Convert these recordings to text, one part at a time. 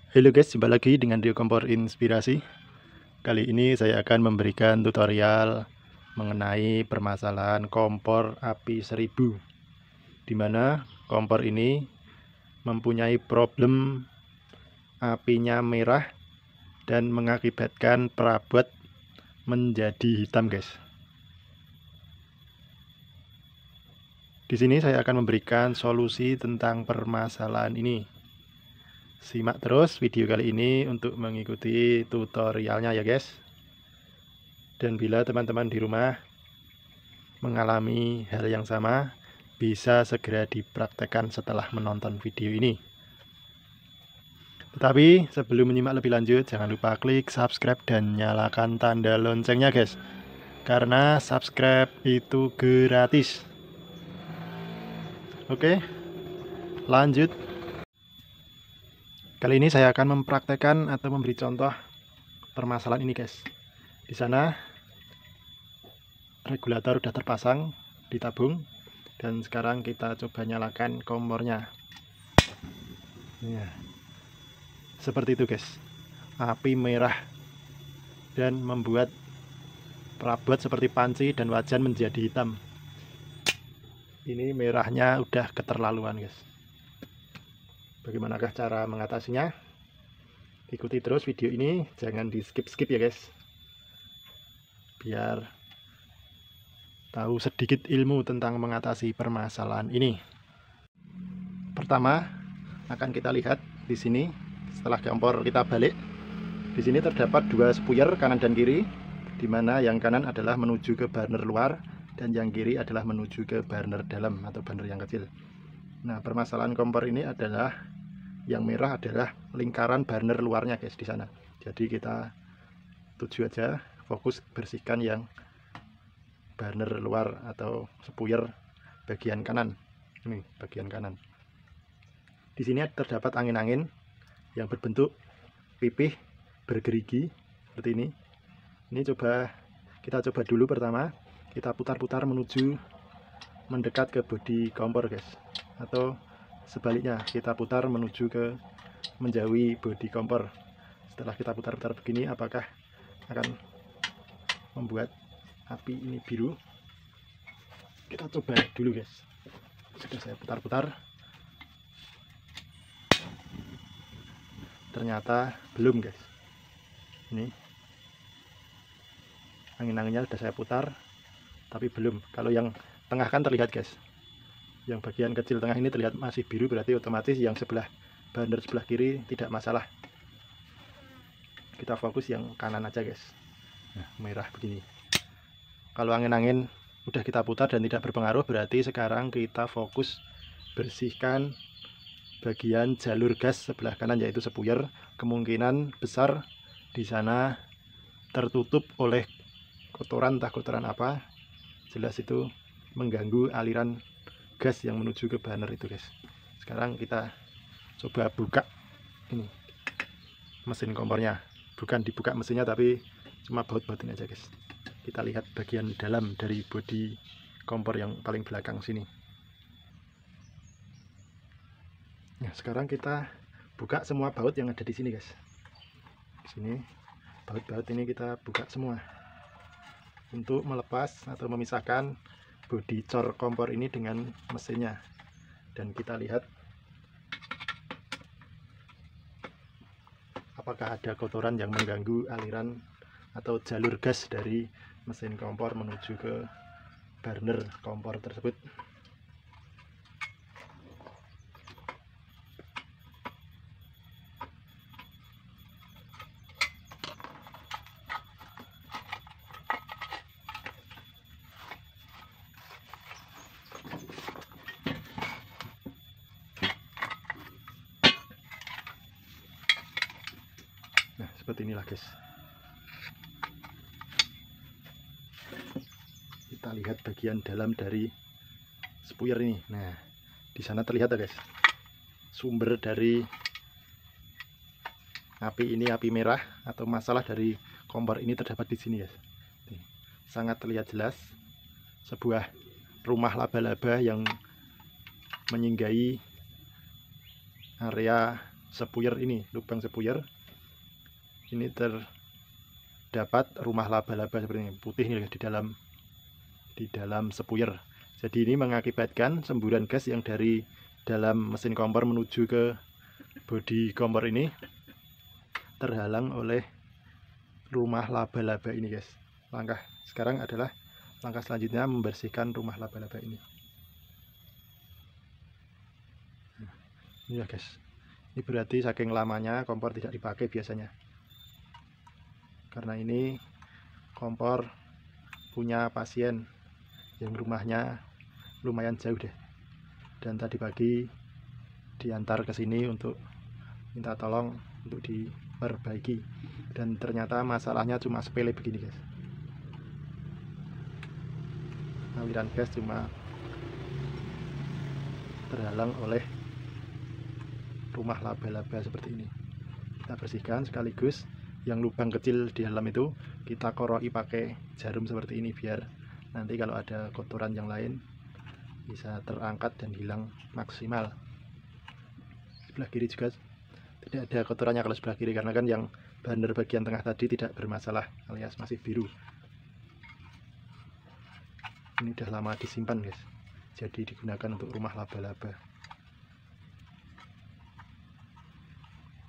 Halo guys, jumpa lagi dengan Rio Kompor Inspirasi. Kali ini saya akan memberikan tutorial mengenai permasalahan kompor api 1000, di mana kompor ini mempunyai problem apinya merah dan mengakibatkan perabot menjadi hitam guys. Di sini saya akan memberikan solusi tentang permasalahan ini. Simak terus video kali ini untuk mengikuti tutorialnya ya guys. Dan bila teman-teman di rumah mengalami hal yang sama, bisa segera dipraktekkan setelah menonton video ini. Tetapi sebelum menyimak lebih lanjut, jangan lupa klik subscribe dan nyalakan tanda loncengnya guys, karena subscribe itu gratis. Oke, lanjut. Kali ini saya akan mempraktekkan atau memberi contoh permasalahan ini guys. Di sana regulator sudah terpasang di tabung, dan sekarang kita coba nyalakan kompornya. Ya, seperti itu guys, api merah dan membuat perabot seperti panci dan wajan menjadi hitam. Ini merahnya udah keterlaluan guys. Bagaimanakah cara mengatasinya? Ikuti terus video ini, jangan di skip-skip ya guys, biar tahu sedikit ilmu tentang mengatasi permasalahan ini. Pertama, akan kita lihat di sini. Setelah kompor kita balik, di sini terdapat dua spuyer kanan dan kiri, di mana yang kanan adalah menuju ke burner luar dan yang kiri adalah menuju ke burner dalam atau burner yang kecil. Nah, permasalahan kompor ini adalah yang merah adalah lingkaran burner luarnya guys di sana. Jadi kita tuju aja, fokus bersihkan yang burner luar atau spuyer bagian kanan. Ini bagian kanan. Di sini terdapat angin-angin yang berbentuk pipih bergerigi seperti ini. Ini kita coba dulu. Pertama kita putar-putar menuju mendekat ke bodi kompor guys, atau sebaliknya kita putar menuju ke menjauhi bodi kompor. Setelah kita putar-putar begini, apakah akan membuat api ini biru? Kita coba dulu guys. Sudah saya putar-putar, ternyata belum guys. Ini angin-anginnya sudah saya putar tapi belum. Kalau yang tengah kan terlihat guys, yang bagian kecil tengah ini terlihat masih biru, berarti otomatis yang sebelah burner sebelah kiri tidak masalah. Kita fokus yang kanan aja guys. Nah, merah begini. Kalau angin-angin udah kita putar dan tidak berpengaruh, berarti sekarang kita fokus bersihkan bagian jalur gas sebelah kanan, yaitu spuyer. Kemungkinan besar di sana tertutup oleh kotoran, entah kotoran apa. Jelas itu mengganggu aliran gas yang menuju ke burner itu guys. Sekarang kita coba buka ini mesin kompornya. Bukan dibuka mesinnya, tapi cuma baut-bautin aja guys. Kita lihat bagian dalam dari bodi kompor yang paling belakang sini. Nah, sekarang kita buka semua baut yang ada di sini guys. Di sini baut-baut ini kita buka semua untuk melepas atau memisahkan bodi cor kompor ini dengan mesinnya. Dan kita lihat apakah ada kotoran yang mengganggu aliran atau jalur gas dari mesin kompor menuju ke burner kompor tersebut. Nah, seperti inilah guys. Kita lihat bagian dalam dari spuyer ini. Nah, di sana terlihat ya guys, sumber dari api ini, api merah atau masalah dari kompor ini terdapat di sini guys. Sangat terlihat jelas sebuah rumah laba-laba yang menyinggahi area sepuyer ini, lubang sepuyer ini terdapat rumah laba-laba seperti ini, putih nih di dalam sepuyer. Jadi ini mengakibatkan semburan gas yang dari dalam mesin kompor menuju ke bodi kompor ini terhalang oleh rumah laba-laba ini, guys. Langkah selanjutnya membersihkan rumah laba-laba ini. Ini ya, guys. Ini berarti saking lamanya kompor tidak dipakai biasanya. Karena ini kompor punya pasien yang rumahnya lumayan jauh deh. Dan tadi pagi diantar ke sini untuk minta tolong untuk diperbaiki. Dan ternyata masalahnya cuma sepele begini, guys. Aliran gas cuma terhalang oleh rumah laba-laba seperti ini. Kita bersihkan sekaligus yang lubang kecil di dalam itu kita koroi pakai jarum seperti ini, biar nanti kalau ada kotoran yang lain bisa terangkat dan hilang maksimal. Sebelah kiri juga tidak ada kotorannya kalau sebelah kiri, karena kan yang burner bagian tengah tadi tidak bermasalah alias masih biru. Ini udah lama disimpan, guys, jadi digunakan untuk rumah laba-laba.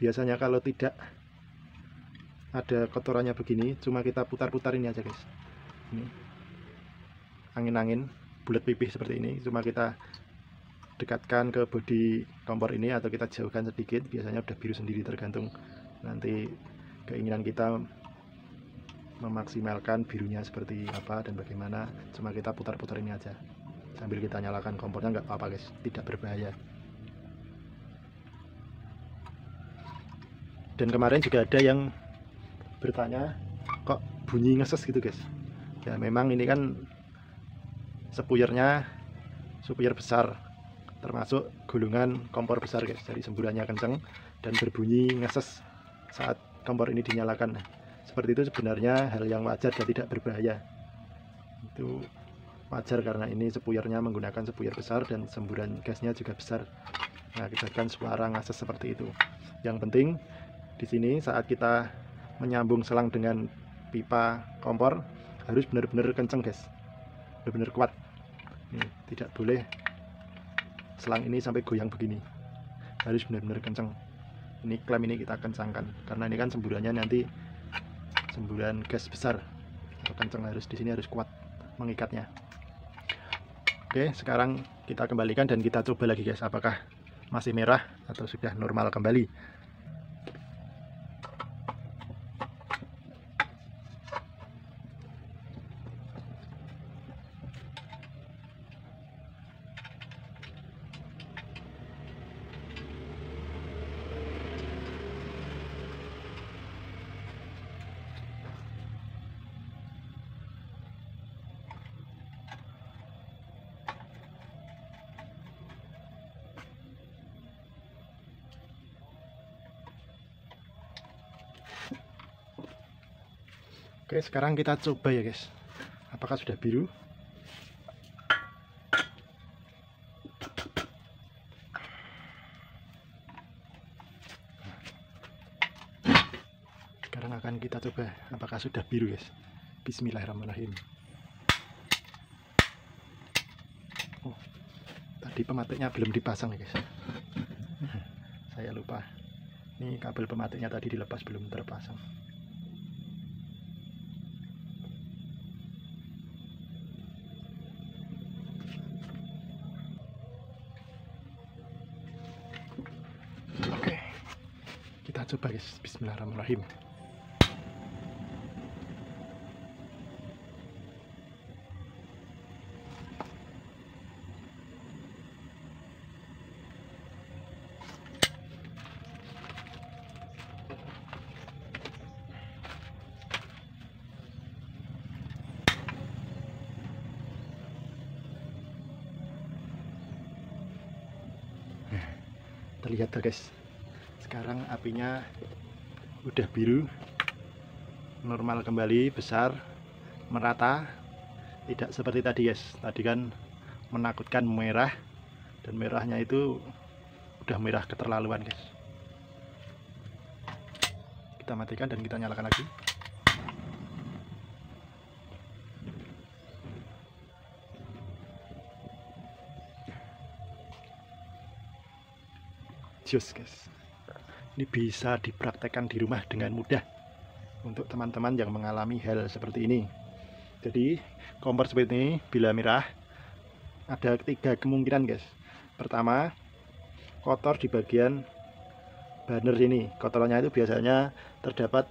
Biasanya kalau tidak ada kotorannya begini, cuma kita putar-putar ini aja, guys. Ini angin-angin bulat pipih seperti ini, cuma kita dekatkan ke bodi kompor ini atau kita jauhkan sedikit, biasanya udah biru sendiri, tergantung nanti keinginan kita memaksimalkan birunya seperti apa dan bagaimana. Cuma kita putar-putar ini aja sambil kita nyalakan kompornya, nggak apa-apa, guys, tidak berbahaya. Dan kemarin juga ada yang bertanya kok bunyi ngeses gitu, guys. Ya memang ini kan sepuyernya sepuyer besar, termasuk gulungan kompor besar, guys. Jadi semburannya kencang dan berbunyi ngeses saat kompor ini dinyalakan. Seperti itu sebenarnya hal yang wajar dan tidak berbahaya. Itu wajar karena ini sepuyernya menggunakan sepuyer besar dan semburan gasnya juga besar, mengakibatkan suara ngeses seperti itu. Yang penting di sini saat kita menyambung selang dengan pipa kompor harus benar-benar kenceng, guys, benar-benar kuat. Ini tidak boleh selang ini sampai goyang begini, harus benar-benar kenceng. Ini klem ini kita kencangkan karena ini kan semburannya nanti semburan gas besar, kenceng, harus di sini harus kuat mengikatnya. Oke, sekarang kita kembalikan dan kita coba lagi, guys, apakah masih merah atau sudah normal kembali. Oke, sekarang kita coba ya, guys, apakah sudah biru. Sekarang akan kita coba apakah sudah biru, guys. Bismillahirrahmanirrahim. Oh, tadi pematiknya belum dipasang ya, guys. Saya lupa, ini kabel pematiknya tadi dilepas, belum terpasang. Oke, kita coba, guys. Bismillahirrahmanirrahim. Terlihat tuh, guys, sekarang apinya udah biru, normal kembali, besar, merata, tidak seperti tadi, guys. Tadi kan menakutkan merah, dan merahnya itu udah merah keterlaluan, guys. Kita matikan dan kita nyalakan lagi. Jos guys, ini bisa dipraktekkan di rumah dengan mudah untuk teman-teman yang mengalami hal seperti ini. Jadi kompor seperti ini bila merah ada 3 kemungkinan guys. Pertama, kotor di bagian burner ini. Kotorannya itu biasanya terdapat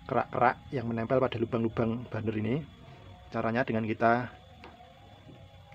kerak-kerak yang menempel pada lubang-lubang burner ini. Caranya dengan kita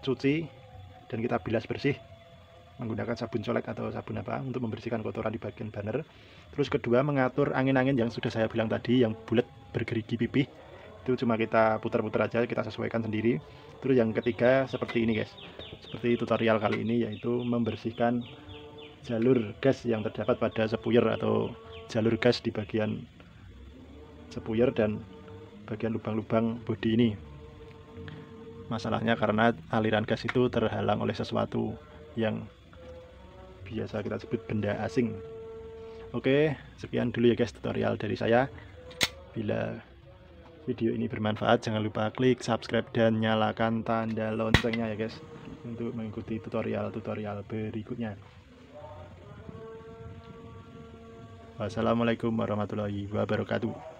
cuci dan kita bilas bersih menggunakan sabun colek atau sabun apa untuk membersihkan kotoran di bagian burner. Terus kedua, mengatur angin-angin yang sudah saya bilang tadi yang bulat bergerigi pipih. Itu cuma kita putar-putar aja, kita sesuaikan sendiri. Terus yang ketiga seperti ini guys. Seperti tutorial kali ini, yaitu membersihkan jalur gas yang terdapat pada sepuyer atau jalur gas di bagian sepuyer dan bagian lubang-lubang bodi ini. Masalahnya karena aliran gas itu terhalang oleh sesuatu yang biasa kita sebut benda asing. Oke, sekian dulu ya guys tutorial dari saya. Bila video ini bermanfaat, jangan lupa klik subscribe dan nyalakan tanda loncengnya ya guys, untuk mengikuti tutorial-tutorial berikutnya. Wassalamualaikum warahmatullahi wabarakatuh.